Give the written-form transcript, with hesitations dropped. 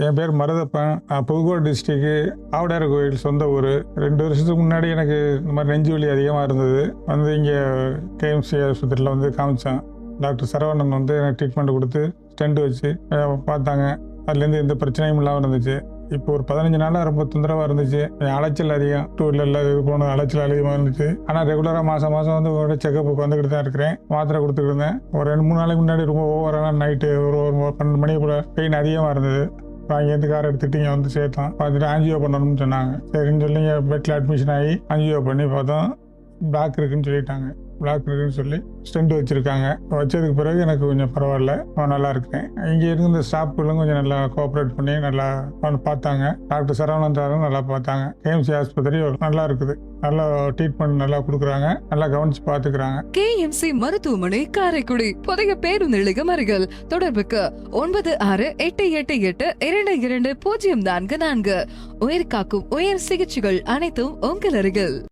என் பேர் மருதப்பன். நான் புதுக்கோட்டை டிஸ்ட்ரிக்ட் ஆவுடையார் கோயில் சொந்த ஊர். 2 வருஷத்துக்கு முன்னாடி எனக்கு இந்த மாதிரி நெஞ்சு வலி அதிகமாக இருந்தது. இங்கே கேஎம்சி ஆஸ்பத்திரியில் காமிச்சேன். டாக்டர் சரவணன் எனக்கு ட்ரீட்மெண்ட் கொடுத்து ஸ்டெண்ட் வச்சு பார்த்தாங்க. அதுலேருந்து எந்த பிரச்சனையும் இல்லாமல் இருந்துச்சு. இப்போ ஒரு 15 நாளாக ரொம்ப தொந்தரவாக இருந்துச்சு. அலைச்சல் அதிகம், 2 வீலரில் இது போன அலைச்சல் அதிகமாக இருந்துச்சு. ஆனால் ரெகுலராக மாதம் உங்களோட செக்கப்புக்கு வந்துக்கிட்டு தான் இருக்கிறேன். மாத்திரை கொடுத்துக்கிட்டு இருந்தேன். ஒரு 2-3 நாளைக்கு முன்னாடி ரொம்ப ஓவரான நைட்டு ஒரு 12 மணி போல் பெயின் அதிகமாக இருந்தது. அங்கேருந்து கார் எடுத்துகிட்டு இங்கே சேர்த்தான். பார்த்துட்டு ஆஞ்சியோ பண்ணணும்னு சொன்னாங்க. சரின்னு சொல்லி பெட்டில் அட்மிஷன் ஆகி ஆஞ்சியோ பண்ணி பார்த்தோம். பிளாக் இருக்குன்னு சொல்லிட்டாங்க. பிளாக் இருக்குன்னு சொல்லி ஸ்டெண்ட் வச்சுருக்காங்க. வச்சதுக்கு பிறகு எனக்கு கொஞ்சம் பரவாயில்ல, நல்லா இருக்கேன். இங்கே இருந்த ஸ்டாஃப்களும் கொஞ்சம் நல்லா கோஆப்ரேட் பண்ணி நல்லா பார்த்தாங்க. டாக்டர் சரவணன் சாரும் நல்லா பார்த்தாங்க. கேஎம்சி ஆஸ்பத்திரி நல்லா இருக்குது. நல்லா ட்ரீட்மெண்ட் நல்லா கொடுக்குறாங்க. நல்லா கவனிச்சு பார்த்துக்கிறாங்க. கேஎம்சி மருத்துவமனை காரைக்குடி புதிய பேருந்து நிலையம் அருகில். தொடர்புக்கு 9688822044. உயிர் காக்கும் உயர் சிகிச்சைகள் அனைத்தும் உங்கள் அருகில்.